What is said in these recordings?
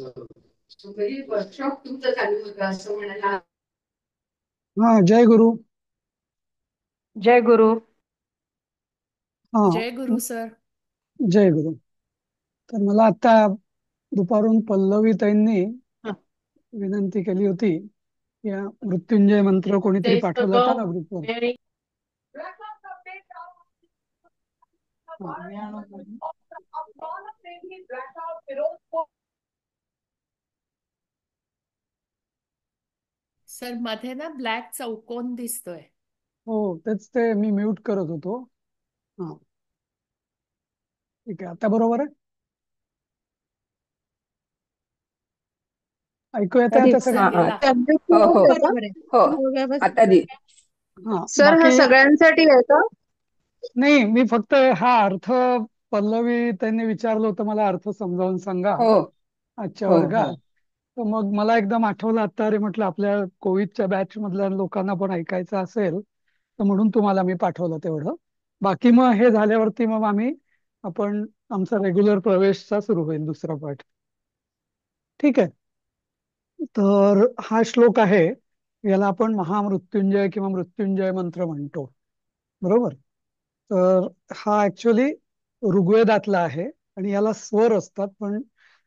Workshop तुमचं चालू होतं असं म्हणायला. हा, जय गुरु. जय गुरु. हा, जय गुरु सर. जय गुरु. तर मला आता दुपारून पल्लवी ताईंनी विनंती केली होती, या मृत्युंजय मंत्र कोणीतरी Days पाठवला होता ago, ना ग्रुपवर. very हा. सर मध्ये ना ब्लॅक चौकोन दिसतोय. हो, तेच ते मी म्यूट करत होतो. हा, ठीक आहे. आता बरोबर आहे. ऐकू येतंय कधी आता सर हा सगळ्यांना? हा गेला. हो हो बरोबर आहे. हो हो, आता व्यवस्थित. दी हा, सर हा बाकी सगळ्यांसाठी आहे का? नाही. मी फक्त हा अर्थ, पल्लवी त्यांनी विचारलं होतं मला अर्थ समजावून सांगा हो आजच्या हो हो वर्गात. तर मग मला एकदम आठवलं आता, अरे म्हटलं आपल्या कोविडच्या बॅच मधल्या लोकांना पण ऐकायचं असेल, तर म्हणून तुम्हाला मी पाठवलं तेवढं. बाकी मग हे झाल्यावरती मग आपण आमचा रेग्युलर प्रवेशचा सुरू होईल दुसरा पाठ. ठीक आहे. तर हा श्लोक आहे, याला आपण महामृत्युंजय किंवा मृत्युंजय मंत्र म्हणतो, बरोबर. तर हा ऍक्च्युली ऋग्वेदातला आहे आणि याला स्वर असतात, पण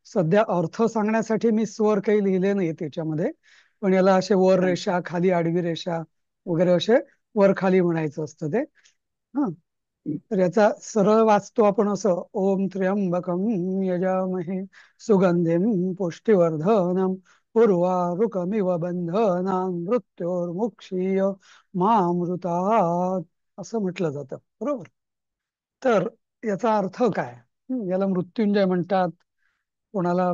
सध्या अर्थ सांगण्यासाठी मी स्वर काही लिहिले नाही त्याच्यामध्ये. पण याला असे वर रेषा, खाली आडवी रेषा वगैरे असे वर खाली म्हणायचं असतं ते. हा, तर याचा सरळ वाचतो आपण असं: ओम त्र्यंबकम यजामहे सुगंधिम पुष्टिवर्धनम उर्वारुकमिव बंधनान् मृत्योर्मुक्षीय मामृतात्, असं म्हटलं जातं, बरोबर. तर याचा अर्थ काय? याला मृत्युंजय म्हणतात, कोणाला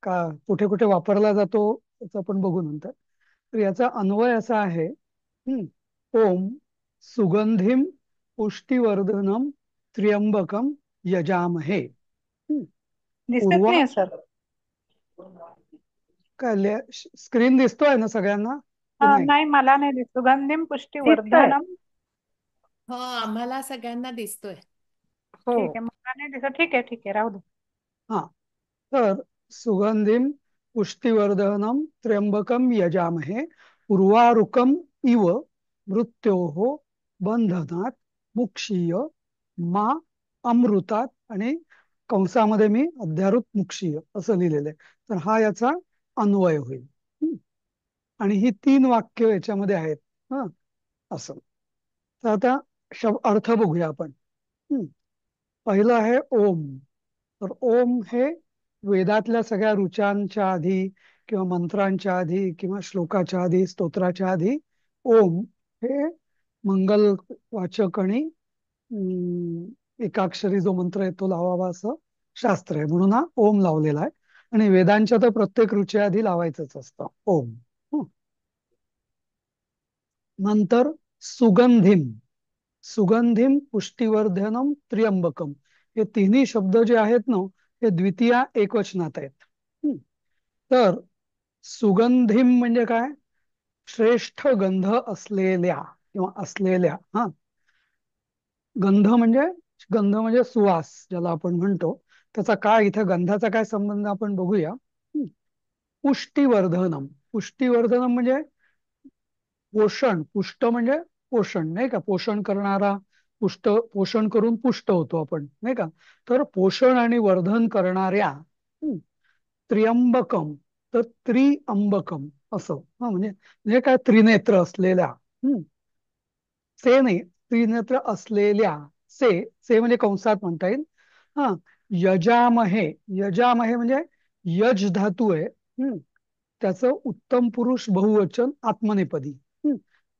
का कुठे कुठे वापरला जातो याचं आपण बघू नंतर. तर याचा अन्वय असा आहे, ओम सुगंधिम पुष्टिवर्धनम त्र्यंबकम यजामहे. हम्म, दिसत उर्वा नाही सर. काय स्क्रीन दिसतोय ना सगळ्यांना की हा, नाही? नाही मला नाही दिसत. सुगंधिम दिसतंय. पुष्टिवर्धनम. हो, आम्हाला सगळ्यांना दिसतोय. हो. ठीक आहे, मला नाही दिसत. ठीक आहे ठीक आहे, राहू दे. हा, तर सुगंधिम पुष्टिवर्धनम त्र्यंबकम यजामहे उर्वारुकम इव मृत्योः बंधनात मुक्षीय मा अमृतात, आणि कंसामध्ये मी अध्यारोप मुक्षीय असं लिहिलेलं आहे. तर हा याचा अन्वय होईल. आणि ही 3 वाक्य याच्यामध्ये आहेत. हा, असं. तर आता अर्थ बघूया आपण. पहिलं आहे ओम. तर ओम हे वेदातल्या सगळ्या ऋचांच्या आधी किंवा मंत्रांच्या आधी किंवा श्लोकाच्या आधी, स्तोत्राच्या आधी ओम हे मंगल वाचक आणि एकाक्षरी जो मंत्र आहे तो लावावा असं शास्त्र आहे, म्हणून हा ओम लावलेला आहे. आणि वेदांच्या तर प्रत्येक ऋचे आधी लावायचंच असतं ओम. हं. नंतर सुगंधिम. सुगंधिम पुष्टिवर्धनम त्र्यंबकम, हे तिन्ही शब्द जे आहेत ना, हे द्वितीया एकवचनात आहेत. हं. तर सुगंधिम म्हणजे काय? श्रेष्ठ गंध असलेल्या किंवा असलेल्या. हा, गंध म्हणजे सुवास ज्याला आपण म्हणतो. त्याचा काय इथं गंधाचा काय संबंध आपण बघूया. पुष्टिवर्धनम. पुष्टिवर्धनम म्हणजे पोषण. पुष्ट म्हणजे पोषण, नाही का? पोषण करणारा, पोषण करून पुष्ट होतो आपण, नाही का? तर पोषण आणि वर्धन करणाऱ्या. त्र्यंबकम. तर त्रिअंबकम असं. म्हणजे काय? त्रिनेत्र असलेल्या. से नाही, त्रिनेत्र असलेल्या. से म्हणजे कंसात म्हणता येईल. हा, यजामहे. यजामहे म्हणजे यज धातू आहे. त्याचं उत्तम पुरुष बहुवचन आत्मनेपदी.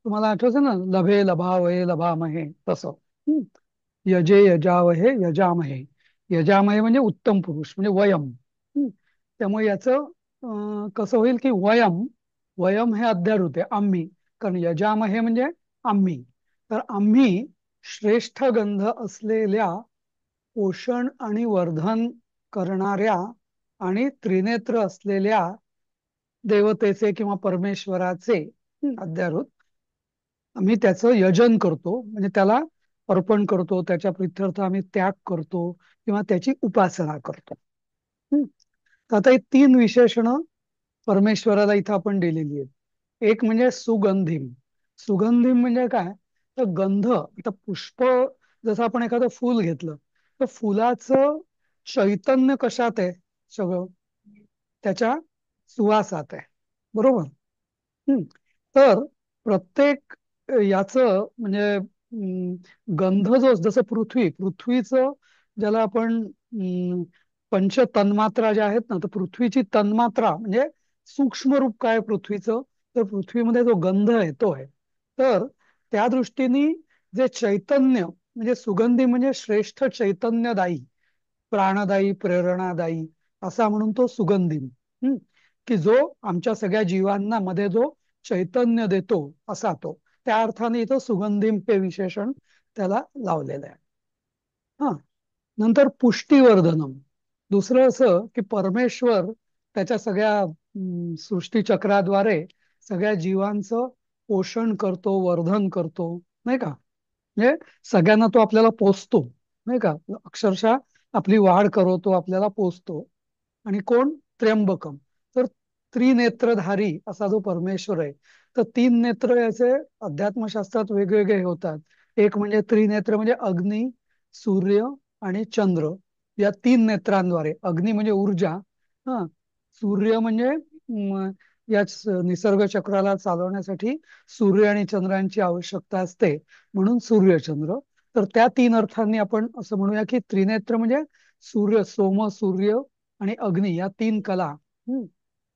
तुम्हाला आठवतं ना, लभे लभावहे लभामहे तसं. हम्म. यजे यजावहे यजामहे. यजामहे म्हणजे उत्तम पुरुष म्हणजे वयम. त्यामुळे याचं कसं होईल की वयम. वयम हे अध्यारूत आहे, आम्ही. कारण यजामहे म्हणजे आम्ही. तर आम्ही श्रेष्ठ गंध असलेल्या, पोषण आणि वर्धन करणाऱ्या आणि त्रिनेत्र असलेल्या देवतेचे किंवा परमेश्वराचे अध्यारोत आम्ही त्याचं यजन करतो, म्हणजे त्याला अर्पण करतो, त्याच्या प्रित्यर्थ आम्ही त्याग करतो किंवा त्याची उपासना करतो. हं. तर आता ही 3 विशेषणं परमेश्वराला इथं आपण दिलेली आहेत. एक म्हणजे सुगंधिम. सुगंधिम म्हणजे काय? तर गंध. आता पुष्प, जसं आपण एखादं फूल घेतलं तर फुलाचं चैतन्य कशात आहे? सगळं त्याच्या सुवासात आहे. बरोबर. हम्म. तर प्रत्येक याचं म्हणजे गंध जो, जसं पृथ्वीचं ज्याला आपण पंच तन्मात्रा ज्या आहेत ना, तर पृथ्वीची तन्मात्रा म्हणजे सूक्ष्म रूप काय पृथ्वीचं, तर पृथ्वीमध्ये जो गंध आहे तो आहे. तर त्या दृष्टीने जे चैतन्य म्हणजे सुगंधी म्हणजे श्रेष्ठ चैतन्यदायी, प्राणदायी, प्रेरणादायी असा म्हणून तो सुगंधी. की जो आमच्या सगळ्या जीवांना मध्ये जो चैतन्य देतो असा तो. त्या अर्थाने इथं सुगंधिम हे विशेषण त्याला लावलेलं आहे. हा. नंतर पुष्टीवर्धनम. दुसरं असं की परमेश्वर त्याच्या सगळ्या सृष्टीचक्राद्वारे सगळ्या जीवांचं पोषण करतो, वर्धन करतो, नाही का? म्हणजे सगळ्यांना तो आपल्याला पोसतो, नाही का? अक्षरशः आपली वाढ करतो, आपल्याला पोसतो. आणि कोण? त्र्यंबकम. तर त्रिनेत्रधारी असा जो परमेश्वर आहे. तर 3 नेत्र याचे अध्यात्मशास्त्रात वेगवेगळे हे होतात. एक म्हणजे त्रिनेत्र म्हणजे अग्नी, सूर्य आणि चंद्र. या 3 नेत्रांद्वारे, अग्नी म्हणजे ऊर्जा, हा, सूर्य म्हणजे या निसर्ग चक्राला चालवण्यासाठी सूर्य आणि चंद्रांची आवश्यकता असते, म्हणून सूर्यचंद्र. तर त्या 3 अर्थांनी आपण असं म्हणूया की त्रिनेत्र म्हणजे सूर्य, सोम, सूर्य आणि अग्नी या 3 कला,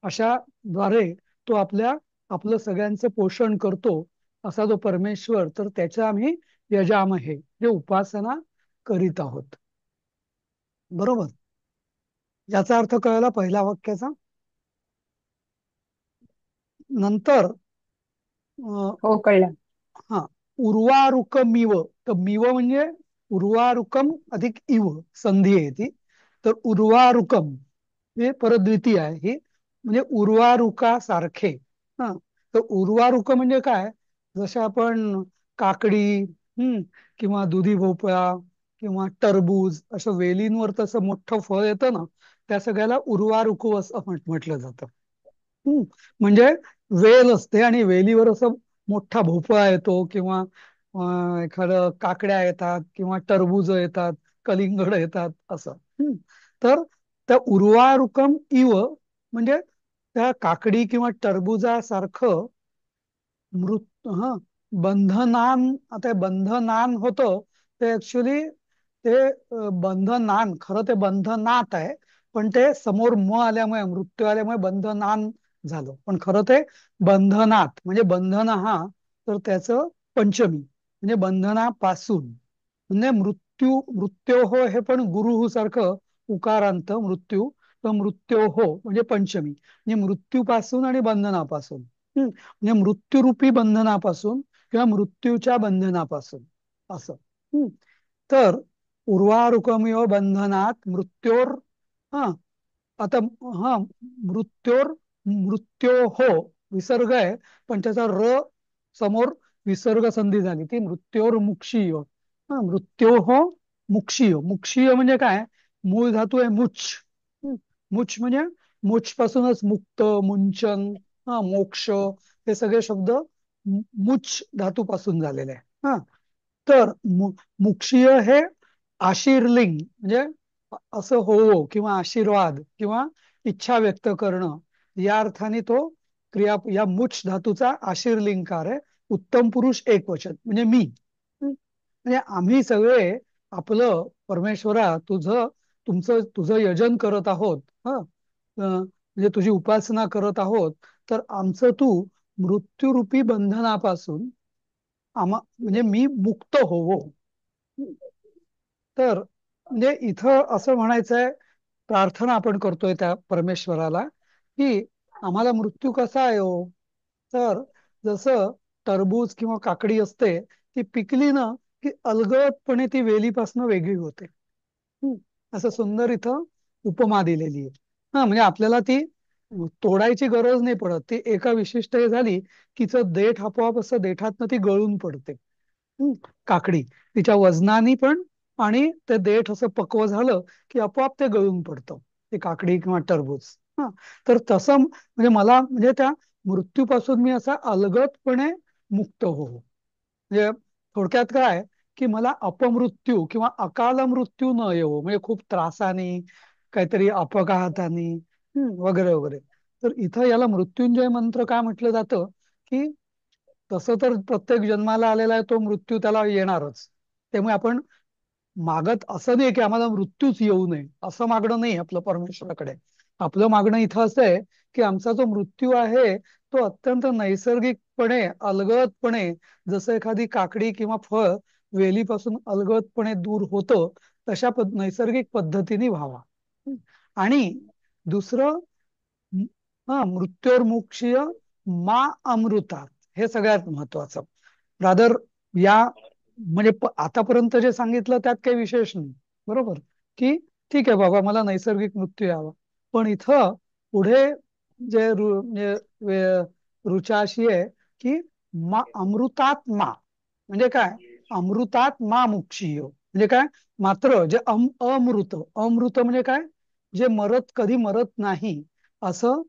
अशा द्वारे तो आपलं सगळ्यांचं पोषण करतो असा जो परमेश्वर. तर त्याच्या आम्ही यजामहे जे उपासना करीत आहोत. बरोबर. याचा अर्थ कळला पहिल्या वाक्याचा. नंतर हो, कळलं. हा, उर्वारुकमिव. तर मिव म्हणजे उर्वारुकम अधिक इव संधी आहे ती. तर उर्वारुकम हे परद्वितीय आहे ही, म्हणजे उर्वारुका सारखे. हा. तर उर्वारुक म्हणजे काय? जसे आपण काकडी, किंवा दुधी भोपळा किंवा टरबूज असं वेलींवर तसं मोठं फळ येतं ना, त्या सगळ्याला उर्वारुकू असं म्हटलं जातं. म्हणजे वेल असते आणि वेलीवर असं मोठा भोपळा येतो, किंवा एखादं काकड्या येतात किंवा टरबूज येतात, कलिंगड येतात असं. तर त्या उर्वारुकम इव म्हणजे त्या काकडी किंवा टरबुजासारखं मृत हा बंधनान. आता हे बंधनान होतं ते ऍक्च्युली ते बंधनान, खरं ते बंधनात आहे, पण ते समोर म आल्यामुळे, मृत्यू आल्यामुळे बंधनान झालं. पण खरं ते बंधनात म्हणजे बंधन हा, तर त्याचं पंचमी म्हणजे बंधनापासून. म्हणजे मृत्यू हो हे पण गुरुहू सारखं उकारांत मृत्यू. तर मृत्यो हो म्हणजे पंचमी म्हणजे मृत्यूपासून आणि बंधनापासून. म्हणजे मृत्यूरूपी बंधनापासून किंवा मृत्यूच्या बंधनापासून असं. तर उर्वारुकमिव बंधनात मृत्योर. हा. आता हा, मृत्यो हो विसर्ग आहे, पण त्याचा र समोर विसर्ग संधी झाली, ती मृत्योर मुक्षीय. हा, मृत्यो हो मुक्षीय. मुक्षीय म्हणजे काय? मूळ धातू आहे मुच. मुच म्हणजे मुच पासूनच मुक्त, मुंचन, हा, मोक्ष हे सगळे शब्द मुच धातूपासून झालेले आहे. हा. तर मुक्षीय हे आशीर्लिंग म्हणजे असं हो किंवा आशीर्वाद किंवा इच्छा व्यक्त करणं, या अर्थाने तो क्रिया या मुच धातूचा आशीर्लिंकार आहे. उत्तम पुरुष एकवचन म्हणजे मी. म्हणजे आम्ही सगळे आपलं परमेश्वरा तुझं यजन करत आहोत. म्हणजे तुझी उपासना करत आहोत. तर आमचं तू मृत्यूरूपी बंधनापासून म्हणजे मी मुक्त होवो. तर म्हणजे इथं असं म्हणायचंय, प्रार्थना आपण करतोय त्या परमेश्वराला की आम्हाला मृत्यू कसा आहे हो. तर जसं टरबूज किंवा काकडी असते, ती पिकली ना की अलगदपणे ती वेलीपासून वेगळी होते. असं सुंदर इथं उपमा दिलेली आहे. हा, म्हणजे आपल्याला ती तोडायची गरज नाही पडत. ती एका विशिष्ट हे झाली की देठ आपोआप असं देठातनं ती गळून पडते. काकडी तिच्या वजनाने पण, आणि ते देठ असं पक्व झालं की आपोआप ते गळून पडतं. ती काकडी किंवा टरबूज. हा, तर तसं म्हणजे मला म्हणजे त्या मृत्यूपासून मी असा अलगदपणे मुक्त हो. म्हणजे थोडक्यात काय की मला अपमृत्यू किंवा अकाल मृत्यू न येवो, म्हणजे खूप त्रासाने, काहीतरी अपघाताने, वगैरे वगैरे. तर इथं याला मृत्युंजय मंत्र काय म्हटलं जातं की तसं तर प्रत्येक जन्माला आलेला आहे तो मृत्यू त्याला येणारच. त्यामुळे आपण मागत असं नाही की आम्हाला मृत्यूच येऊ नये असं मागणं नाही आपलं परमेश्वराकडे. आपलं मागणं इथं असं आहे की आमचा जो मृत्यू आहे तो अत्यंत नैसर्गिकपणे, अलगदपणे, जसं एखादी काकडी किंवा फळ वेलीपासून अलगदपणे दूर होतं तशा नैसर्गिक पद्धतीने व्हावा. हं. आणि दुसरं, मृत्योर्मुक्षीय मा अमृतात, हे सगळ्यात महत्वाचं. रादर या म्हणजे आतापर्यंत जे सांगितलं त्यात काही विशेष नाही, बरोबर, की ठीक आहे बाबा मला नैसर्गिक मृत्यू यावा. पण इथं पुढे जे म्हणजे ऋचा अशी आहे की मा अमृतात मा, म्हणजे काय, अमृतात मा मुक्षीय म्हणजे काय, मात्र जे अमृत, अमृत म्हणजे काय, जे कधी मरत नाही असं.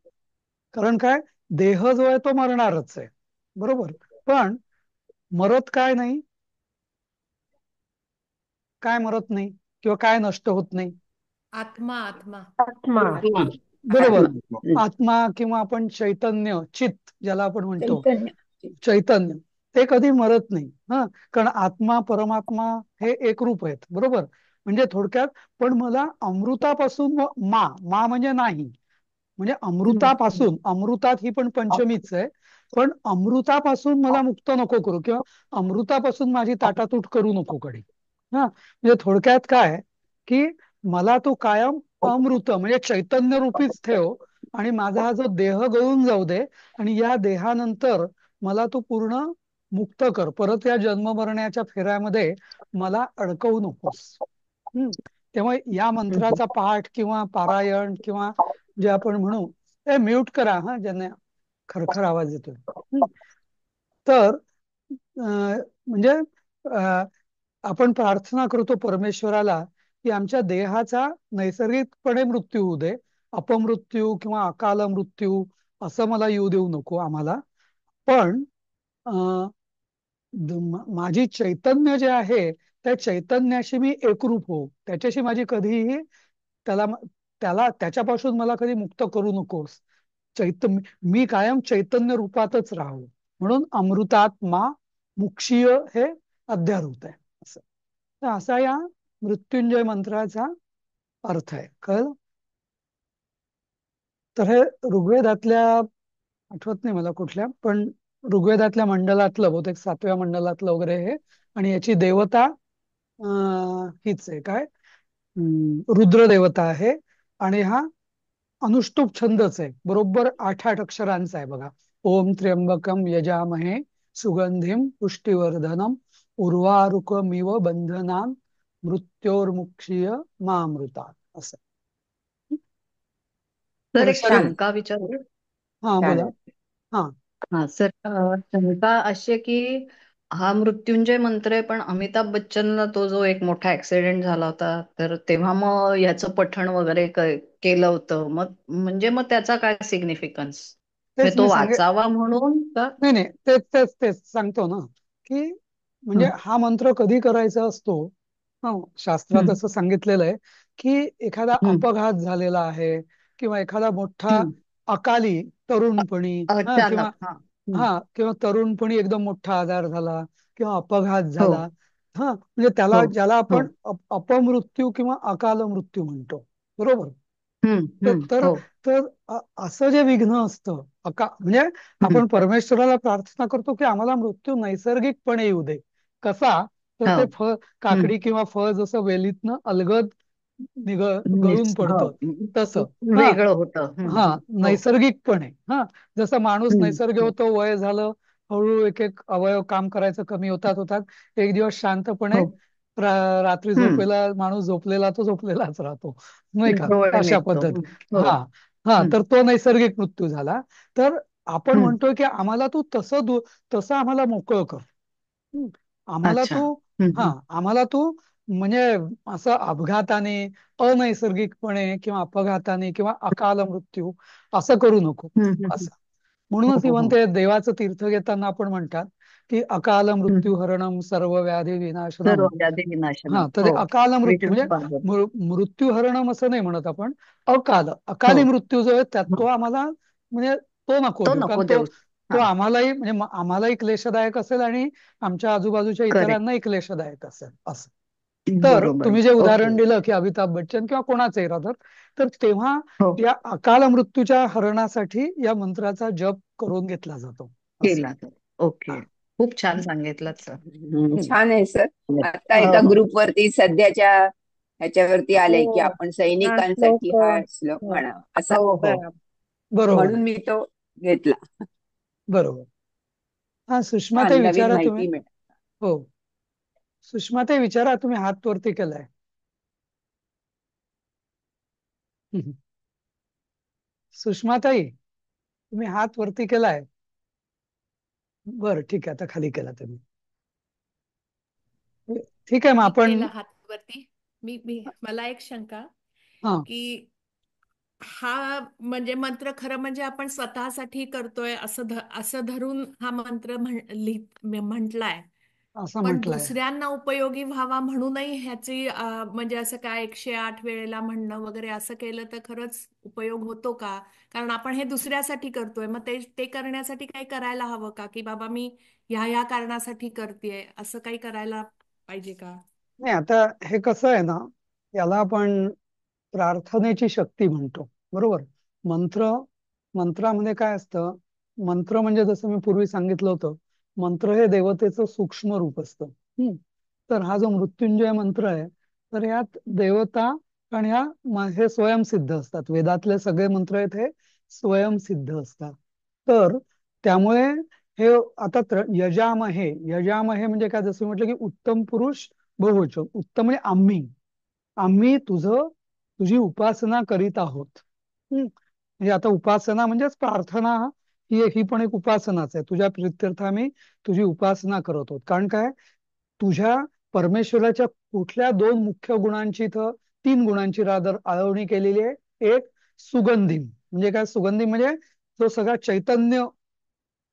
कारण काय, देह जो आहे तो मरणारच आहे, बरोबर, पण मरत काय नाही, काय मरत नाही किंवा काय नष्ट होत नाही. आत्मा आत्मा आत्मा. बरोबर, आत्मा. आत्मा किंवा आपण चैतन्य, चित्त ज्याला आपण म्हणतो, चैतन्य. चैतन्य, ते कधी मरत नाही. कारण आत्मा परमात्मा हे एकरूप आहेत, बरोबर. म्हणजे थोडक्यात, पण मला अमृतापासून मा मा म्हणजे नाही, म्हणजे अमृतापासून, अमृतात ही पण पंचमीच आहे, पण अमृतापासून मला मुक्त नको करू किंवा अमृतापासून माझी ताटातूट करू नको कधी. म्हणजे थोडक्यात काय की मला तो कायम अमृत म्हणजे चैतन्य रूपीच ठेव, आणि माझा हा जो देह गळून जाऊ दे, आणि या देहानंतर मला तू पूर्ण मुक्त कर, परत या जन्म मरण्याच्या फेऱ्यामध्ये मला अडकवू नकोस. त्यामुळे या मंत्राचा पाठ किंवा पारायण किंवा जे आपण म्हणू, ते म्यूट करा हा, ज्यांना खरखर आवाज येतोय. तर म्हणजे अं, आपण प्रार्थना करतो परमेश्वराला की आमच्या देहाचा नैसर्गिकपणे मृत्यू होऊ दे, अपमृत्यू किंवा अकाल मृत्यू असं मला येऊ देऊ नको आम्हाला. पण अं, माझी चैतन्य जे आहे त्या चैतन्याशी मी एकरूप होऊ, त्याच्याशी माझी कधीही त्याला त्याला त्याच्यापासून मला कधी मुक्त करू नकोस. मी कायम चैतन्य रूपातच राहू, म्हणून अमृतात्मा मुक्षीय हे अध्यारूत आहे असं. तर असा या मृत्युंजय मंत्राचा अर्थ आहे, कळलं. तर हे ऋग्वेदातल्या, आठवत नाही मला कुठल्या, पण ऋग्वेदातल्या मंडलातलं, बहुतेक 7व्या मंडलातलं वगैरे हे. आणि याची देवता हीच आहे, काय, रुद्र देवता आहे. आणि हा अनुष्टुप छंदच आहे, बरोबर 8-8 अक्षरांचा आहे बघा. ओम त्र्यंबकम यजामहे सुगंधिम पुष्टिवर्धनम उर्वारुकमिव बंधनान मृत्योर्मुक्षीय मामृता, असं. सर तर एक शंका विचारू. हा बोला. चालेल. हा हा सर, शंका अशी आहे की हा मृत्युंजय मंत्र आहे, पण अमिताभ बच्चनला तो जो एक मोठा ऍक्सिडेंट झाला होता, तर तेव्हा मग याचं पठण वगैरे केलं होतं, मग म्हणजे मग त्याचा काय सिग्निफिकन्स, तेच तो मी वाचावा म्हणून का? नाही नाही, तेच तेच तेच सांगतो ना, की म्हणजे हं, हा मंत्र कधी करायचा असतो. शास्त्रात हं, असं सांगितलेलं आहे की एखादा हं, अपघात झालेला आहे किंवा एखादा मोठा हं. अकाली तरुणपणी, किंवा अचानक. हा. हं. किंवा तरुणपणी एकदम मोठा आजार झाला किंवा अपघात हो, झाला, म्हणजे हो, ज्याला हो. आपण अपमृत्यू किंवा अकाल मृत्यू म्हणतो, बरोबर. हं, तर हं, तर हो. तर असं जे विघ्न असतं, म्हणजे हं, आपण परमेश्वराला प्रार्थना करतो की आम्हाला मृत्यू नैसर्गिकपणे येऊ दे. कसा, तर हो. ते हं. काकडी किंवा फळ जसं वेलीतनं अलगद गळून हो. पडतं तसं. हा वेगळं होतं. हं, हा हं. हो. नैसर्गिकपणे, जसं माणूस हं, नैसर्गिक हो. होतो, वय झालं, हळूहळू एक एक अवयव काम करायचं कमी होतात होतात, एक दिवस शांतपणे हो. रात्री हं. झोपेला माणूस झोपलेला तो झोपलेलाच राहतो, नाही का, डोळे अशा मिटतो. पद्धती. हं. हो. हा हा हं, तर तो नैसर्गिक मृत्यू झाला. तर आपण हं. म्हणतोय की आम्हाला तू तसं आम्हाला मोकळं कर. हं. आम्हाला अच्छा. तू हं, हा हं. आम्हाला तू म्हणजे असं अपघाताने, अनैसर्गिकपणे किंवा अपघाताने किंवा अकाल मृत्यू असं करू नको हम्म, हम्म, असं. हो म्हणूनच हो इव्हन हो. ते देवाचं तीर्थ घेताना आपण म्हणतात की अकाल मृत्यू हम्म. हरणम सर्व व्याधी सर्व विनाशनम. व्याधी विनाशनम. हा, तर ते हो. अकाल मृत्यू विष्णू म्हणजे पार्वती. मृत्यू हरणम असं नाही म्हणत आपण. हो अकाली मृत्यू जो आहे त्यात तो हो. आम्हाला म्हणजे तो नको तो देऊ, कारण नको तो देऊस. तो हा. आम्हालाही म्हणजे आम्हालाही क्लेशदायक असेल आणि आमच्या आजूबाजूच्या करेक्ट. इतरांनाही क्लेशदायक असेल असं. तर बरोबर. तुम्ही जे उदाहरण ओके. दिलं की अमिताभ बच्चन किंवा कोणाचंही राहतात, तर तेव्हा हो. या अकाल मृत्यूच्या हरणासाठी या मंत्राचा जप करून घेतला जातो असं. केला तर. ओके. खूप छान सांगितलं सर. छान आहे सर. आता हो एका हो ग्रुपवरती सध्याच्या ह्याच्यावरती आलंय की हो आपण हा सैनिकांसाठी श्लोक हा श्लोक हो, म्हणा असं. हो हो. बरोबर. बरोबर म्हणून आहे. मी तो घेतला. बरोबर. हा, सुषमाताई छान नवीन विचारा तुम्ही. माहिती मिळाली. हो, सुषमाताई विचारा, तुम्ही हात वरती केलाय. सुषमाताई, तुम्ही हात वरती केलाय. बरं, ठीक आहे, आता खाली केला तुम्ही. ठीक आहे, मग मी आपण केला हातावरती. मला एक शंका हा की हा म्हणजे मंत्र खरं म्हणजे आपण स्वतःसाठी करतोय असं धरून हा मंत्र म्हटलाय. असं पण म्हटलंय. दुसऱ्यांना उपयोगी व्हावा म्हणूनही ह्याची म्हणजे असं काय 108 वेळेला म्हणणं वगैरे असं केलं तर खरंच उपयोग होतो का? कारण आपण हे दुसऱ्यासाठी करतोय, मग ते करण्यासाठी काही करायला हवं का? की बाबा मी ह्या कारणासाठी करतेय असं काही करायला पाहिजे का? नाही, आता हे कसं आहे ना, याला आपण प्रार्थनेची शक्ती म्हणतो. बरोबर. मंत्र मंत्रामध्ये काय असतं? मंत्र म्हणजे जसं मी पूर्वी सांगितलं होतं, मंत्र हे देवतेचं सूक्ष्म रूप असतं. तर हा जो मृत्युंजय मंत्र आहे, तर यात देवता आणि हे स्वयंसिद्ध असतात. वेदातले सगळे मंत्र आहेत हे स्वयंसिद्ध असतात. तर त्यामुळे हे आता यजामहे यजामहे म्हणजे काय, जसं म्हटलं की उत्तम पुरुष बहुवचन. उत्तम म्हणजे आम्ही आम्ही तुझी उपासना करीत आहोत. म्हणजे आता उपासना म्हणजेच प्रार्थना, ही पण एक उपासनाच आहे. तुझ्या प्रित्यर्थ आम्ही तुझी उपासना करत आहोत. कारण काय, तुझ्या परमेश्वराच्या कुठल्या दोन मुख्य गुणांची, इथं तीन गुणांची रादर आळवणी केलेली आहे. एक सुगंधी, म्हणजे काय, सुगंधी म्हणजे जो सगळा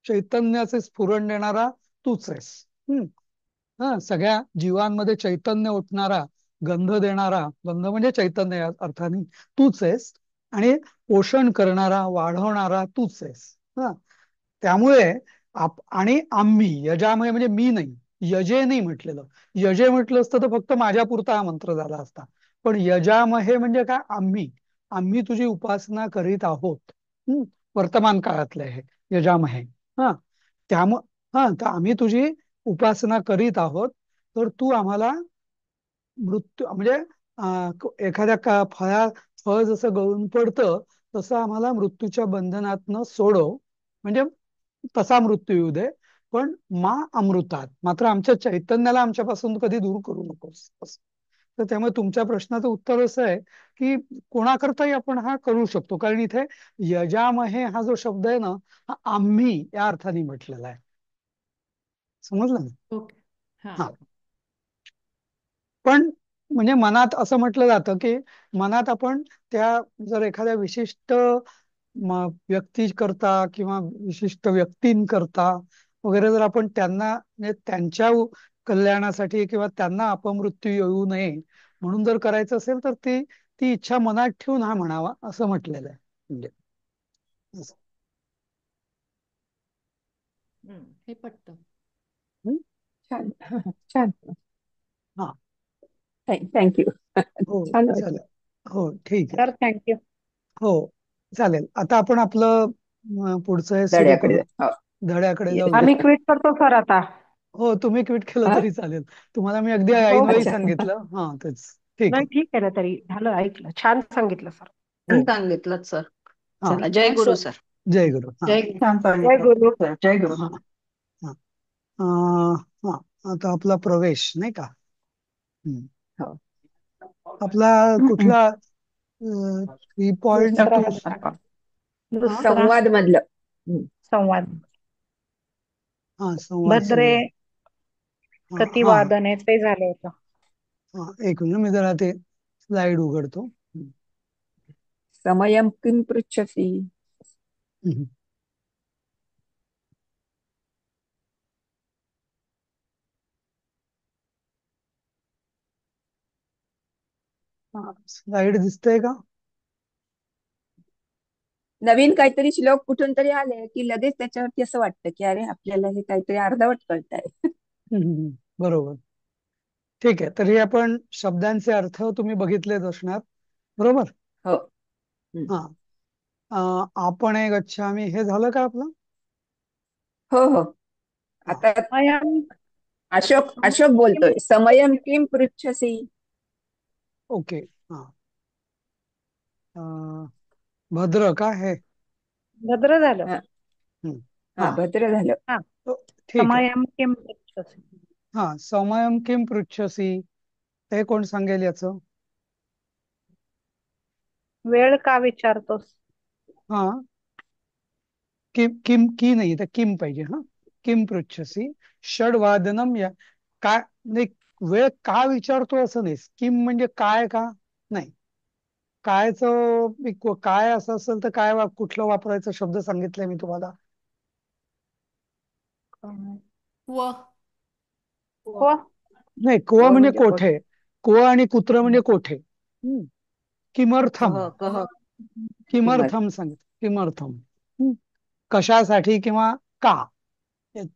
चैतन्याचे स्फुरण देणारा तूच आहेस. हा, सगळ्या जीवांमध्ये चैतन्य उठणारा, गंध देणारा, गंध म्हणजे चैतन्य या अर्थाने तूच आहेस. आणि पोषण करणारा, वाढवणारा तूच आहेस. हा, त्यामुळे आणि आम्ही यजामय म्हणजे मी नाही, यजे नाही म्हटलेलं. यजे म्हटलं असतं तर फक्त माझ्या पुरता हा मंत्र झाला असता. पण यजामहे म्हणजे काय, आम्ही आम्ही तुझी उपासना करीत आहोत. वर्तमान काळातले आहे यजामहे. हा, तर आम्ही तुझी उपासना करीत आहोत. तर तू आम्हाला मृत्यू म्हणजे एखाद्या फळ जसं गळून पडतं, तसं आम्हाला मृत्यूच्या बंधनातनं सोडव. म्हणजे तसा मृत्यू येऊ दे, पण अमृतात मात्र आमच्या चैतन्याला आमच्यापासून कधी दूर करू नकोस असं. तर त्यामुळे तुमच्या प्रश्नाचं उत्तर असं आहे की कोणाकरताही आपण हा करू शकतो. कारण इथे यजामहे हा जो शब्द आहे ना, हा आम्ही या अर्थाने म्हटलेला आहे. समजलं ना? ओके. हा. हा, पण म्हणजे मनात असं म्हटलं जातं की मनात आपण जर एखाद्या विशिष्ट व्यक्ती करता किंवा विशिष्ट व्यक्तींकरता वगैरे जर आपण त्यांना म्हणजे त्यांच्या कल्याणासाठी किंवा त्यांना अपमृत्यू येऊ नये म्हणून जर करायचं असेल, तर ती ती इच्छा मनात ठेवून हा म्हणावा असं म्हटलेलं आहे. म्हणजे असं. हे पटतं. हं? छान. छान. हा. थँक्यू. हो, छान वाटलं. चालेल. हो, ठीक आहे. Sir thank you. हो, चालेल. आता आपण आपलं पुढचं हे सुरू धड्याकडे करू, जा. हो. धड्याकडे येस. जाऊया. आम्ही क्विट करतो सर आता. हो, तुम्ही ट्विट केलं हा? तरी चालेल. तुम्हाला मी अगदी हो ऐनवेळी हो. अच्छा. सांगितलं. हा, तेच. ठीक नाही आहे. ठीक आहे ना, तरी झालं, ऐकलं, छान सांगितलं सर. हो. सांगितलं सर. हा, चला, जय गुरु सर. जय गुरु. हा. जय छान जय सांगितलं गुरु. सर. जय गुरु. हा. हा. हा, आता आपला प्रवेश नाही का. हो. आपला कुठला 3.2. दुसरा हा दुसरा संवाद मधलं. संवाद. हा, संवाद भद्रे संवाद. हा हा कतिवादने ते झालं होतं. हा, एक मिनिट मी जरा ते स्लाइड उघडतो. समयं किं पृच्छसि? हम्म. हा, स्लाइड दिसतंय का? नवीन काहीतरी श्लोक कुठून तरी आले की लगेच त्याच्यावरती असं वाटतं की अरे आपल्याला हे काहीतरी अर्धवट कळतंय. बरोबर. ठीक आहे, तरी आपण शब्दांचे अर्थ तुम्ही बघितलेच असणार, बरोबर. हो. हम्म. हा. आपण एक गच्छामी हे झालं का आपलं? हो हो. हा. आता अयं अशोक समयं अशोक किं बोलतोय समयं किं पृच्छसि. ओके. हा. भद्र का है? भद्र झालं. हा हम्म. हा, हा. भद्र झालं. हा, तो ठीक आहे. समयं किं पृच्छसि. हा, समयम किम पृच्छसी, हे कोण सांगेल याचं? वेळ का विचारतोस? हा, किम किम की नाही तर किम पाहिजे. हा, किम पृच्छसी षडवादनम या, काय नाही, वेळ का विचारतो असं नाही. किम म्हणजे काय का नाही, कायचं काय असं असेल तर काय कुठलं वापरायचं शब्द सांगितलंय मी तुम्हाला. व को नाही, कुवा व म्हणजे म्हणजे कोठे, कोठे. कुवा आणि कुत्र म्हणजे कोठे. किमर्थम, कह कह किंमत. किमर्थम सांगित, किमर्थम. कशासाठी किंवा का,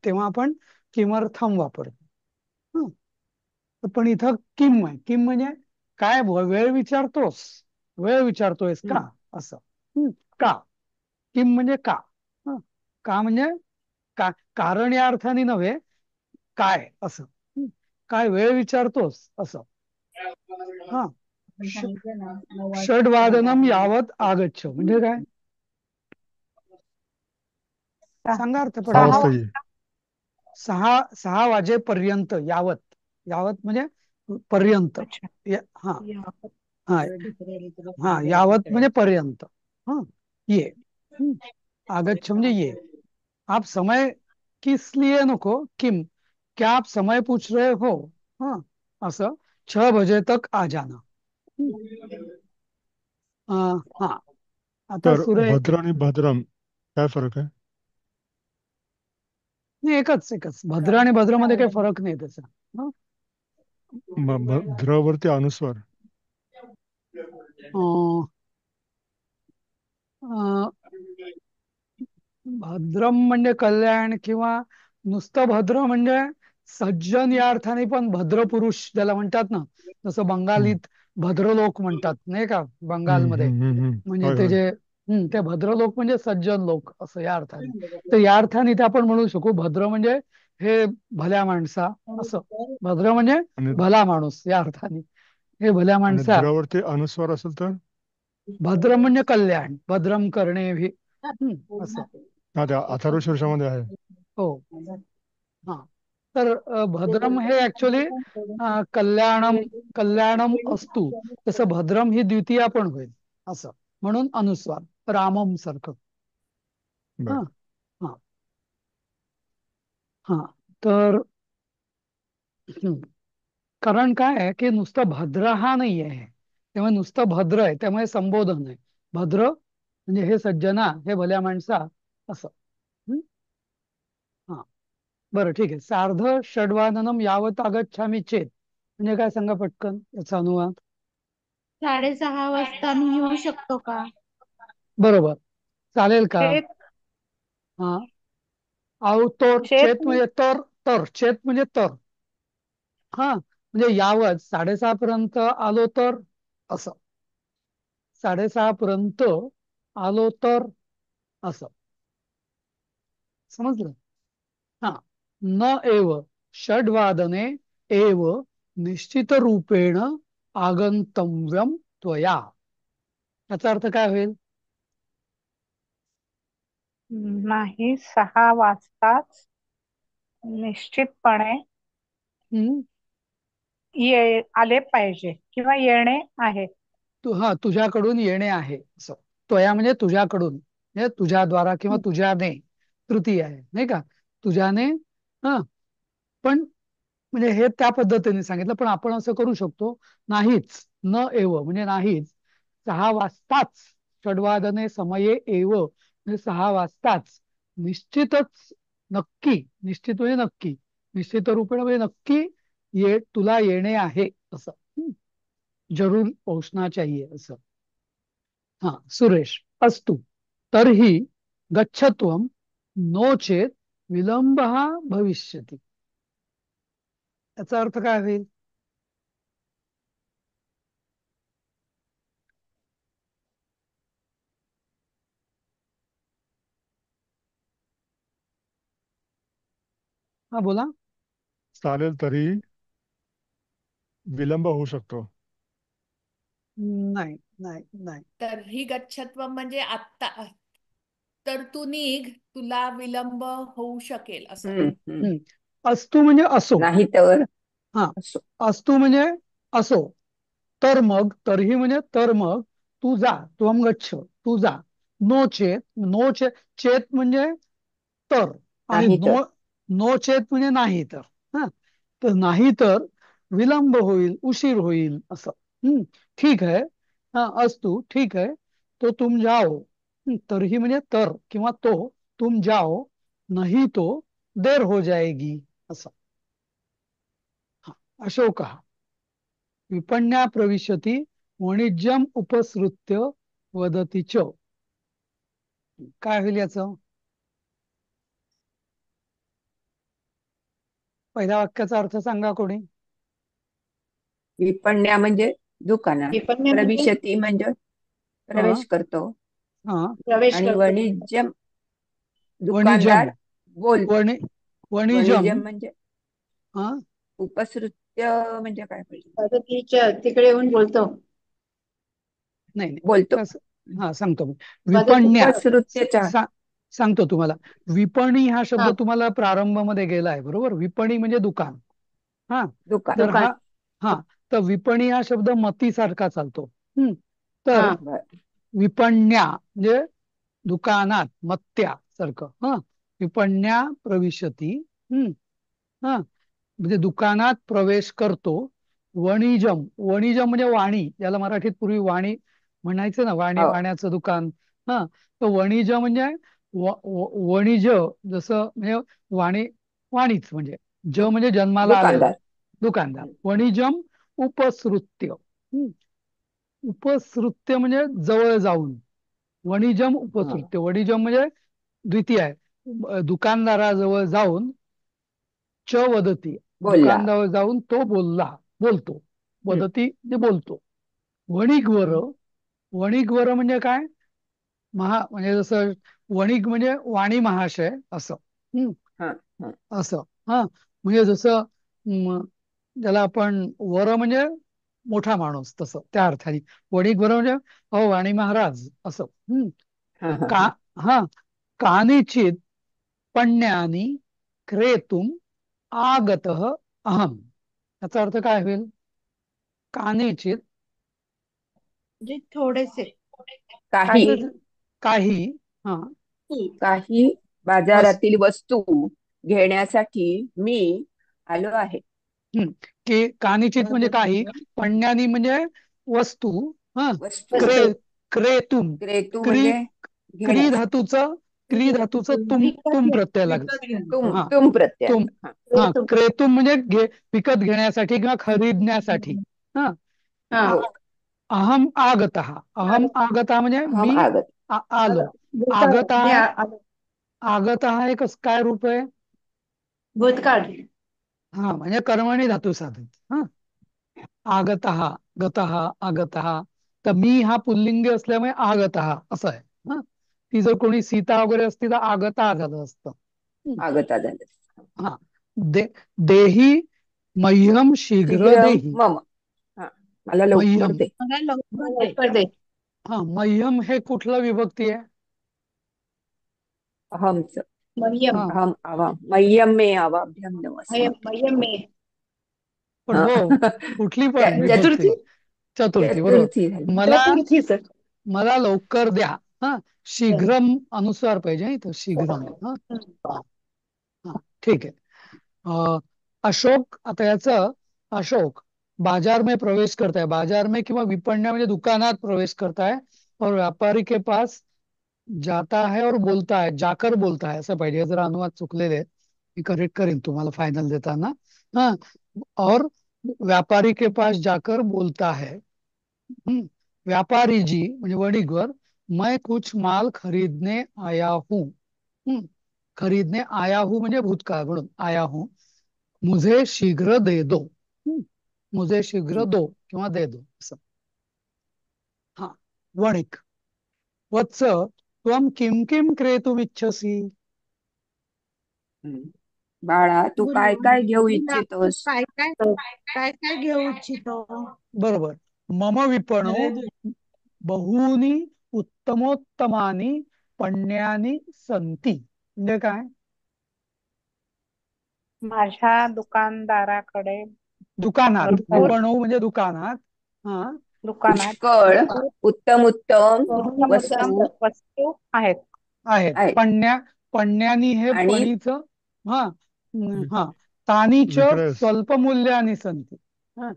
तेव्हा आपण किमर्थम वापरतो. हं. पण इथं किम आहे. किम म्हणजे काय, वेळ विचारतोस, वेळ विचारतोयस का असं. का, किम म्हणजे का. हं. का म्हणजे का, कारण या अर्थाने नव्हे, काय असं. काय वेळ विचारतोस असं. हा, षडवादनम यावत आगच्छ म्हणजे काय, सांगा अर्थ 6 पटकन. वाजता ये. 6 वाजेपर्यंत यावत, यावत म्हणजे पर्यंत. अच्छा. हा या. हा हा, यावत म्हणजे पर्यंत. हा, ये. हम्म. आगच्छ म्हणजे ये. आप समय किस लिए नको, किम, क्या आप समय पूछ रहे हो. हाँ, असं 6 बजे तक आ जाना. हा, आता तर भद्र आणि भद्रम काय फरक आहे? नाही, एकच एकच, भद्र आणि भद्रमध्ये काही फरक नाही त्याचा. हं? भद्रवरती अनुस्वार. अं, अं, भद्रम म्हणजे कल्याण, किंवा नुसतं भद्र म्हणजे सज्जन या अर्थाने पण भद्र पुरुष ज्याला म्हणतात ना, जसं हम्म, बंगालीत भद्रलोक म्हणतात नाही का, हम्म, बंगालमध्ये. हम्म, हम्म, म्हणजे होय ते होय. जे ते भद्रलोक म्हणजे सज्जन लोक असं या अर्थाने. तर या अर्थाने ते आपण म्हणू शकू भद्र म्हणजे हे भल्या माणसा असं. भद्र म्हणजे आणि भला माणूस या अर्थाने, हे भल्या आणि माणसा. द्रवरती अनुस्वार असेल तर भद्रम म्हणजे कल्याण, भद्रम करणे असं. हा, त्या अथर्व शीर्षामध्ये आहे. हो. हा, तर भद्रम हे ऍक्च्युली कल्याणम, कल्याणम असतु, तसं भद्रम ही द्वितीया पण होईल असं. म्हणून अनुस्वार रामम सारखं. हा बर. हा हा, तर कारण काय आहे की नुसतं भद्र हा नाही आहे, त्यामुळे नुसतं भद्र आहे त्यामुळे संबोधन आहे. भद्र म्हणजे हे सज्जना, हे भल्या माणसा असं. हं? हा, बरं ठीक आहे. सार्ध षड्वादनम यावत आगच्छामि चेत म्हणजे काय, सांगा पटकन याचा अनुवाद. 6:30 वाजता मी येऊ शकतो का? बरोबर, चालेल का? चेत हा, आऊ तोर, चेत चेत म्हणजे तर, तर चेत म्हणजे तर. हा, म्हणजे यावत 6:30 पर्यंत आलो तर असं. 6:30 पर्यंत आलो तर असं, समजलं. हा, न एव षड्वादने एव निश्चित रूपेण आगंतव्यम त्वया, याचा अर्थ काय होईल? नाही, 6 वाजताच निश्चितपणे हम्म, आले पाहिजे किंवा येणे आहे. हा, तुझ्याकडून येणे आहे असं. त्वया म्हणजे तुझ्याकडून, म्हणजे तुझ्याद्वारा किंवा तुझ्याने, तृतीय आहे नाही का, तुझ्याने. हा, पण म्हणजे हे त्या पद्धतीने सांगितलं, पण आपण असं करू शकतो, नाहीच, न एव म्हणजे नाहीच, 6 वाजताच, षड्वादने समये एव म्हणजे 6 वाजताच, निश्चितच, नक्की, निश्चित म्हणजे नक्की, निश्चित रूपेण म्हणजे नक्की तुला येणे आहे असं. जरूर पोहोचना चाहिए असं. हा, सुरेश, अस्तु तर्हि गच्छत्वं नो चेत विलंब भविष्यति. याचा अर्थ काय होईल? हा, बोला. चालेल तरी विलंब होऊ शकतो. नाही नाही नाही. तर ही गच्छत्व म्हणजे आत्ता, तर तू निघ, तुला विलंब होऊ शकेल असं. हम्म. अस्तु म्हणजे असो. नाही तर हा, असो. अस्तु म्हणजे असो. तर मग, तरीही म्हणजे तर मग, तू जा, त्वम गच्छ, तू जा. नो चेत, नो चेत, चेत म्हणजे तर, आणि नाही तर. नो चेत म्हणजे नाही तर. हा, तर नाही तर विलंब होईल, उशीर होईल असं. ठीक आहे. हा, अस्तु ठीक है, तो तुम जाओ. तरीही म्हणजे तर किंवा तो, तुम जाओ, नहीं तो देर हो जाएगी असं. हा, अशोक विपण्या प्रविशती वाणिज्यम उपसृत्य वदती च. काय होईल याचं? पहिल्या वाक्याचा अर्थ सांगा कोणी. विपण्या म्हणजे दुकानात, विपण्य म्हणजे प्रविशती म्हणजे हा प्रवेश करतो, हा. प्रवेश आणि करतो. वाणिज्यम वणिजम, दुकानदार बोल. वणिजम. वाणिज्यम म्हणजे हा, उपसृत्य म्हणजे काय पाहिजे? मदतीच्या तिकडे येऊन बोलतो. नाही नाही, बोलतो. हा, सांगतो मी. विपण्या, मदतीचं उपसृत्याच्या सांगतो तुम्हाला. विपणी हा शब्द हा, तुम्हाला प्रारंभामध्ये गेलाय, बरोबर. विपणी म्हणजे दुकान. हा, दुकान. तर दुकान. हा, तर विपणी हा शब्द मतीसारखा चालतो. तर हा, बर. विपण्या म्हणजे दुकानात, मत्या सारखं. हा, विपण्या प्रविशती. हा, म्हणजे दुकानात प्रवेश करतो. वणिजम, वणिजम म्हणजे वाणी, ज्याला मराठीत पूर्वी वाणी म्हणायचं ना, हो. वाण्याचं दुकान. हा, तर वणिज म्हणजे वणिज, जसं म्हणजे वाणी, वाणीच म्हणजे, म्हणजे जन्माला आलेलं दुकानदार. दुकानदार. वणिजम उपसृत्य. उपसृत्य म्हणजे जवळ जाऊन. वणिजम हा. उपसृत्य, वणिजम म्हणजे द्वितीय आहे, दुकानदाराजवळ जाऊन, च वदती, बोलला. दुकानदारावर जाऊन तो बोलतो. वदती म्हणजे बोलतो. वणिगवर, वणिगवर म्हणजे काय? म्हणजे जसं वणिक म्हणजे वाणी महाशय असं. हा, हा. असं. हा, म्हणजे जसं ज्याला आपण वर म्हणजे मोठा माणूस, तसं त्या अर्थाने वणिक वर म्हणजे हो वाणी महाराज असं. हा, हा, का, हा. हा, कानिचित पण्ण्यानी क्रेतुम आगत अहम. याचा अर्थ काय होईल? कानिचित म्हणजे थोडेसे काही काही, हा, काही वस बाजारातील वस्तू घेण्यासाठी मी आलो आहे. की कानिचित म्हणजे काही, पण्ण्यानी म्हणजे वस्तू. हा, वस्तू. क्रे वस्तू. क्रेतुम, क्रेतू क्री म्हणजे क्री घेण्यासाठी. धातूचं, क्री धातूचं तुम प्रत्यय लागला. हा, तुम प्रत्यय. तुम. हा. हा, क्रेतुम म्हणजे विकत घेण्यासाठी किंवा खरीदण्यासाठी. हा, हा, हो. अहम आगतः, अहम आगतः म्हणजे अहम मी आगत. आलो. भूतकाळ. आगतः, आगतः हे काय रूप आहे? भूतकाळ. हा, म्हणजे कर्मणी धातू साधित. हा, आगतः, गतः, आगतः. तर मी हा पुल्लिंगी असल्यामुळे आगतः असं आहे. हा, ती जर कोणी सीता वगैरे असती तर आगता झालं असतं. आगता झालं. हा, देही मह्यम शीघ्र शीघ्र देही. मम. हा, मला लवकर मह्यम, दे. मला लवकर दे. हा, मह्यम हे कुठलं विभक्ती आहे? अहमच. मह्यम. हा, अहम आवा मह्यम मे आवाभ्यम नमस्ते. मह्यम मे. पण हा. हो, कुठली पण विभक्ती. चतुर्थी. चतुर्थी, चतुर्थी झाली. बरोबर. मला चतुर्थीच. मला लवकर द्या. हा, शीघ्रम अनुस्वार पाहिजे इथं, शीघ्रम. हा, हा, ठीक आहे. अशोक, आता याचं अशोक बाजार में प्रवेश करता है, बाजार में किंवा विपण्या म्हणजे दुकानात प्रवेश करता है, और व्यापारी के पास जाता है और बोलता है, जाकर बोलता है असं पाहिजे. हे जरा अनुवाद चुकलेले आहेत, मी करेक्ट करेन तुम्हाला फायनल देताना. हा, और व्यापारी के पास जाकर बोलता है. व्यापारी जी म्हणजे वणिकवर, मैं कुछ माल खरीदने आया हूँ. खरीदने आया हूँ म्हणजे भूतकाळ म्हणून आया हूँ. मुझे शीघ्र दे दो. मुझे शीघ्र दो किंवा दे दो असं. हा, वणिक, वत्स त्वं किं किं क्रेतुमिच्छसि. हम्म. बाळा, तू काय काय घेऊ मुलगा, तू इच्छितोस? काय काय काय काय घेऊ इच्छितो? बरोबर. मम विपणो बहूनी उत्तमोत्तमानी पण्यानी संती म्हणजे काय? माझ्या दुकानदाराकडे दुकानात, भरपूर विपणो म्हणजे दुकानात. हा, दुकानात पुष्कळ भरपूर उत्तम उत्तम उत्तम वस्तू वस्तू आहेत आहेत. आहेत पण्यानी हे आणि पणीचं. हा, हा, तानीच विक्रय स्वल्प मूल्यानी संती. हा,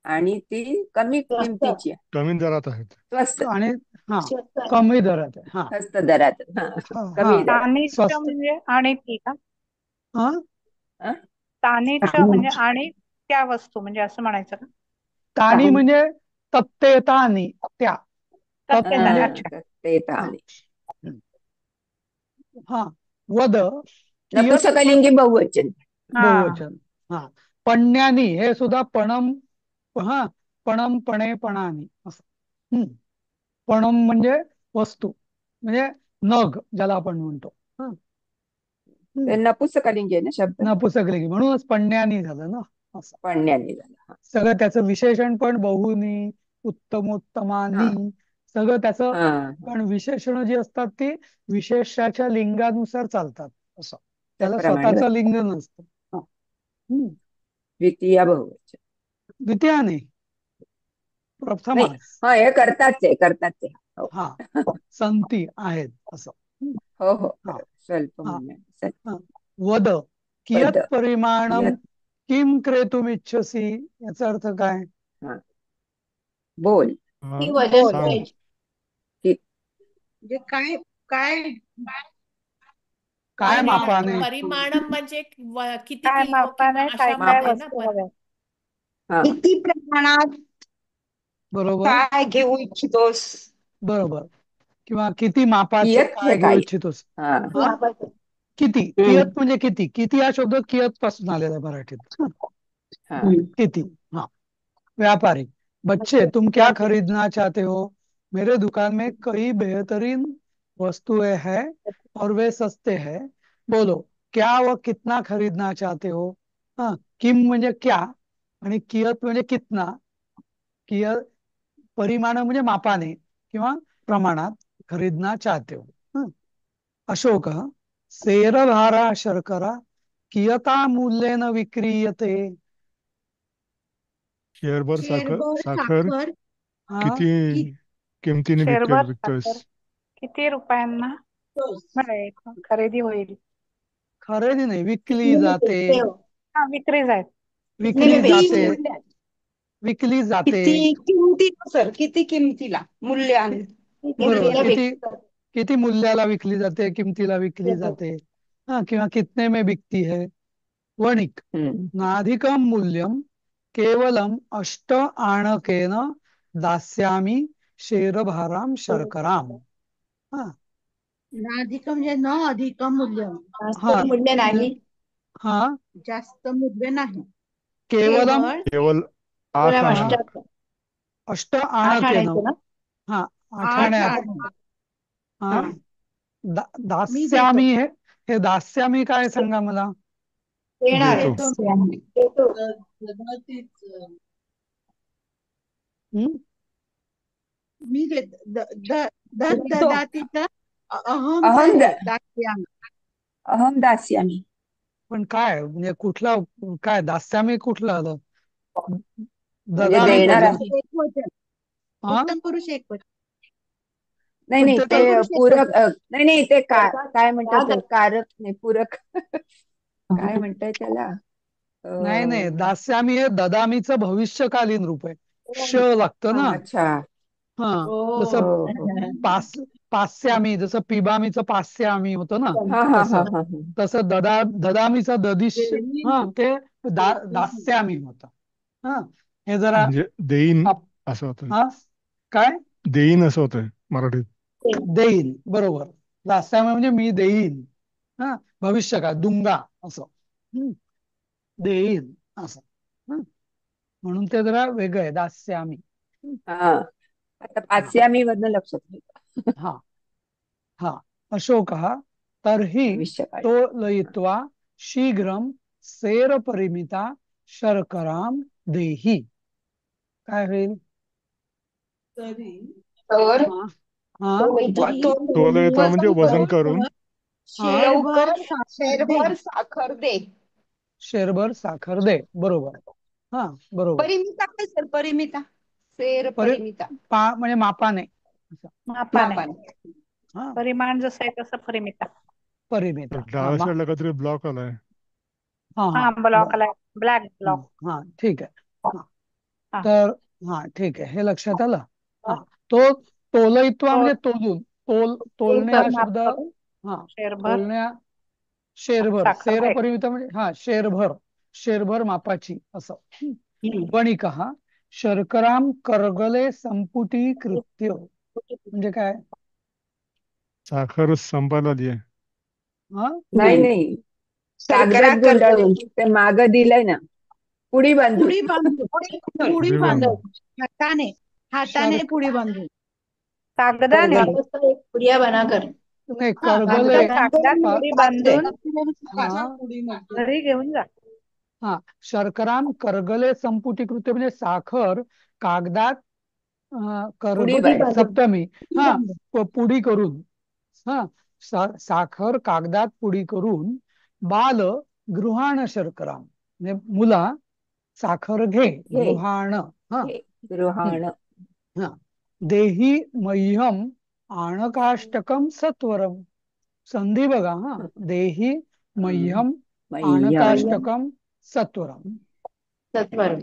आणि ती कमी स्वस्त किमतीची आहे. कमी दरात आहेत. स्वस्त, आणि हा, स्वस्त आहे. कमी दरात आहे. हा, स्वस्त दरात. हा, हा, कमी दरात. तानिच्च स्वस्त. म्हणजे आणि ती का हा, हा? तानिच्च म्हणजे आणि त्या वस्तू म्हणजे असं म्हणायचं का? तानी म्हणजे तत्तेतानी त्या. तत्तेतानी. हा, अच्छा. तर ते हा, ताने. हा, वद कियत नपुंसकलिंगी बहुवचन. हा बहुवचन. हा, पण्यानी हे सुद्धा पणम. हा, पणम पणे पणानी असं. पणम म्हणजे वस्तू, म्हणजे नग ज्याला आपण म्हणतो. हा, ते नपुंसकलिंगी आहे ना शब्द, नपुसकलिंगी म्हणूनच पण्यानी झालं ना असं. पण्याने झाला. हा. सगळं त्याचं विशेषण पण बहुनी, उत्तमोत्तमानी, सगळं त्याचं. हा, पण विशेषणं जी असतात ती विशेषाच्या लिंगानुसार चालतात असं. त्याला त्याप्रमाणे स्वतःचं होतं. लिंग नसतं. हा. द्वितीय बहुवचन द्वितीया नाही, नाही. प्रथमास. हा, हे करतात ते. हो हा, संती आहेत असं. हो हो, हा, बरोबर. स्वल्प हा, मूल्याने हा. वद पद कियत परिमाणम कियत. किम क्रेतुमिच्छसि, याचा अर्थ काय? हा, बोल. हा, ती वजन बोल. सांग. पाहिजे. म्हणजे काय काय काय मापाने? परिमाणम म्हणजे किती काय किलो किंवा मापाने काय अशा काय मध्ये ना वस्तू हव्या? हा, किती प्रमाणात बरोबर, काय घेऊ इच्छितोस? बरोबर. किंवा किती मापाचे कियत काय हे घेऊ काय? इच्छितोस. हा, हा, मापाचं. किती. कियत म्हणजे किती. किती हा शब्द कियत पासून आलेला आहे मराठीत. हा. किती. हा, व्यापारी, बच्चे तुम क्या खरीदना चाहते हो? मेरे दुकान में कई बेहतरीन वस्तुएं हैं और वे सस्ते हैं. बोलो क्या व कितना खरीदना चाहते हो. हा, किम म्हणजे क्या, आणि कियत म्हणजे कितना. कियत परिमाण म्हणजे मापाने किंवा प्रमाणात. खरीदना चाहते हो. अशोक, सेरभारा शर्करा कियता मूल्येन विक्रीयते. शेअरभर शेरभर साखर साखर हा, किती किती किमतीने शेरभर विकतोयस? साखर किती रुपयांना खरेदी होईल? खरेदी नाही, विकली जाते. हा, विक्री जाईल. विकली जाते. किती विकली जाते. किती किमतीनुसार, किती किमतीला, मूल्याने. बरोबर. किमतीला किती विकतात. किती मूल्याला विकली जाते, किमतीला विकली जाते. हा, किंवा कितने में बिकती है. वणिक, नाधिकम मूल्यम केवलम अष्ट आणकेन दास्यामी शेरभाराम शर्कराम. हा, अधिक म्हणजे न अधिक मूल्य, हा, मूल्य नाही. हा, जास्त मूल्य नाही. केवलम केवळ केवळ 8 हा, आणे. अष्ट 8 आणकेन. आणायचे ना? हा, 8 आठाण्यात. आणे. हा, मी देतो. दास्यामी हे दास्यामी काय सांगा मला. देणार. देतो. देतो. हम्म? मी देतो. ददातीचा अहम अहम दास्यामि. अहम दास्यामी. पण काय म्हणजे कुठला, काय दास्यामी कुठलं आलं. म्हणजे ददामी देणारा. पाहिजे. एकवचन. हा, उत्तम पुरुष एकवचन. नाही पण नाही, ते ते तर पूरक. नाही नाही, ते काय म्हणतात ते, कारक नाही, पूरक. काय म्हणताय त्याला? नाही नाही, अं, दास्यामी हे ददामीचं भविष्यकालीन रूप आहे. श लागतं ना. अच्छा. हा, जसं हो हो. पास पास्यामी, जसं पिबामीचं पास्यामी होतं ना, हा हा हा तसं हा तसं ददामीचं ददिश, हा ते दास्यामी होतं. हा, हे जरा म्हणजे देईन आप- असं होतं. हा, काय देईन असं होतंय मराठीत. देईन, बरोबर. दास्यामी म्हणजे मी देईन. हा, भविष्यकाळ दुंगा असं. हम्म, देईन असं. हं, म्हणून ते जरा वेगळं आहे, दास्यामी. हा. आता हा पाचव्या मी वरनं लक्षात ठेवा. हा हा, अशोकः तर्हि भविष्यकाळी. तोलयित्वा शीघ्रं सेरपरिमिता शर्करां देहि. काय होईल? तर हा हा तोलयित्वा म्हणजे वजन वजन करून करून. हा, लवकर शेरभर साखर दे. शेरभर साखर दे, बरोबर. हा, बरोबर. परिमिता काय सर? परिमिता सेर परि परिमिता म्हणजे मापाने असं. मापाने. मापाने. हा, परिमाण जसं आहे तसं परिमिता. परिमिता. हा डाव्या साईडला काहीतरी ब्लॉक आलाय. हा हा हा, ब्लॉक आलाय, ब्लॅक हा ब्लॉक. हा, ठीक आहे. हा, हा. तर हा, ठीक आहे, हे लक्षात आलं. हा, तो तोलयित्वा तो म्हणजे तोलून, तोलणे हा माप शब्द. करून हा, शेरभर तोलण्या शेरभर, साखर सेर दे. परिमिता म्हणजे हा शेरभर, शेरभर मापाची असं. वणिकः शर्कराम कर्गले संपुटीकृत्य, म्हणजे काय? साखर संपायला आली आहे. हा, नाही नाही, शर्करा कागदात करगले. गुंडाळून ते माग दिलंय ना, पुडी बांधून. पुडी बांधून पुडी पुरी बांधून. बांधून हाताने हाताने शर्क पुडी बांधून कागदाने. करगले. कागज का एक पुडिया बनाकर नाही, हा कर्गले. कागदात का- पुडी पाचशे. बांधून हा घरी घेऊन जा. हा, शर्कराम कर्गले संपुटीकृत्य म्हणजे साखर कागदात पुडी बांधून. सप्तमी. पुडी हा, बांधून पुडी करून. हा, साखर कागदात पुडी करून बाल गृहाण शर्करा म्हणजे मुला साखर घे, घे गृहाण. हा, घे गृहाण. हा, देही मह्यम आणकाष्टकम सत्वरम. संधी बघा. हा, देही हम्म. मह्यम मह्यम. आणकाष्टकम सत्वरम. सत्वर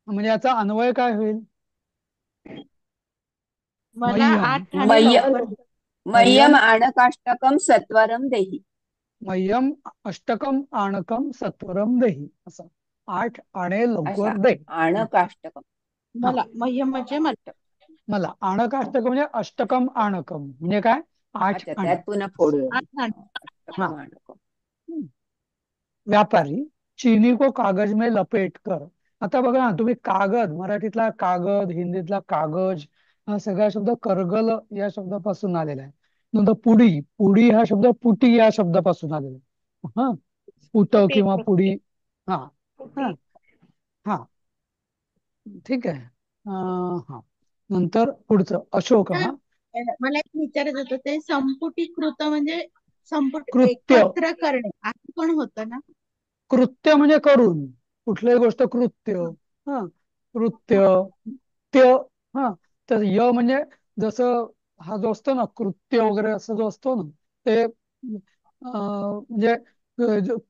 म्हणजे याचा अन्वय काय होईल? मला मह्यम. 8 ठाणे मह्य लवकर मह्यम आणकाष्टकम सत्वरम देही. मह्यम अष्टकम आणकम सत्वरम देही असं. 8 आणे अशा लवकर दे. आणकाष्टकम. हा, मला मह्यम म्हणजे मला मला आणकाष्टकम म्हणजे अष्टकम आणकम म्हणजे काय? 8 अच्छा, आणे. त्यात पुन्हा फोडून 8 आणे. हा, अष्टकम आणकम. व्यापारी चीनी को कागज में लपेट कर. आता बघा ना, तुम्ही कागद, मराठीतला कागद, हिंदीतला कागज, हा सगळा शब्द करगल या शब्दापासून आलेला आहे. नंतर पुडी, पुडी हा शब्द पुटी या शब्दापासून आलेला आहे. हा, पुट कृती किंवा पुडी. कृती हा हा कृती. हा, ठीक आहे. हा, नंतर पुढचं अशोक. हा, मला एक विचारायचं होतं ते संपुटीकृत म्हणजे संपुट कृत्य. एकत्र करणे असं पण होतं ना कृत्य म्हणजे करून, कुठल्याही गोष्ट कृत्य. हा, कृत्य, त्य. हा, तर य म्हणजे जसं हा जो असतो ना कृत्य वगैरे असं जो असतो ना, ते म्हणजे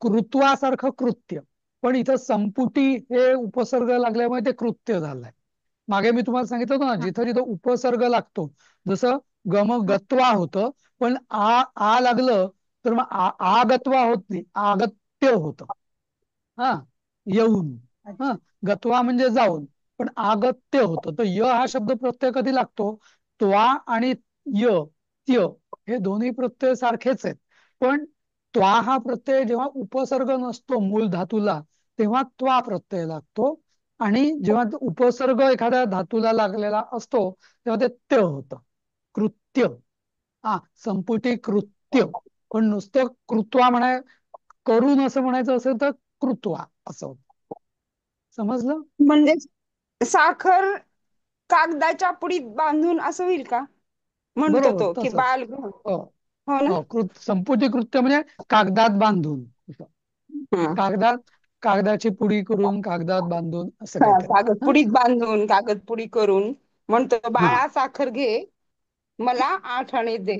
कृत्वासारखं कृत्य. पण इथं संपुटी हे उपसर्ग लागल्यामुळे ते कृत्य झालंय. मागे मी तुम्हाला सांगितलं होतं ना, जिथं जिथं उपसर्ग लागतो, जसं गत्वा होतं, पण आ लागलं तर मग आगत्वा होत नाही, आगत्य होतं. हा, येऊन. हा, गत्वा म्हणजे जाऊन, पण आगत्य होतं. तर य हा शब्द प्रत्यय कधी लागतो? त्वा आणि य, त्य हे दोन्ही प्रत्यय सारखेच आहेत. पण त्वा हा प्रत्यय जेव्हा उपसर्ग नसतो मूळ धातूला, तेव्हा त्वा प्रत्यय लागतो. आणि जेव्हा उपसर्ग एखाद्या धातूला लागलेला असतो तेव्हा ते त्य होतं, कृत्य. हा, संपुटी कृत्य. पण नुसतं कृत्वा करून असं म्हणायचं असेल तर कृत्वा असं होतं. समजलं? म्हणजे साखर कागदाच्या पुडीत बांधून असं होईल का? म्हणतो बरोबर, तो की तसंच. बाल. हो हो ना. हो, संपुटी कृत्य म्हणजे कागदात बांधून असं. हा. कागदाची पुडी करून कागदात बांधून असं हा, काहीतरी. कागद हा पुडीत बांधून कागद पुडी करून म्हणतो हा बाळा साखर घे, मला 8 आणे दे.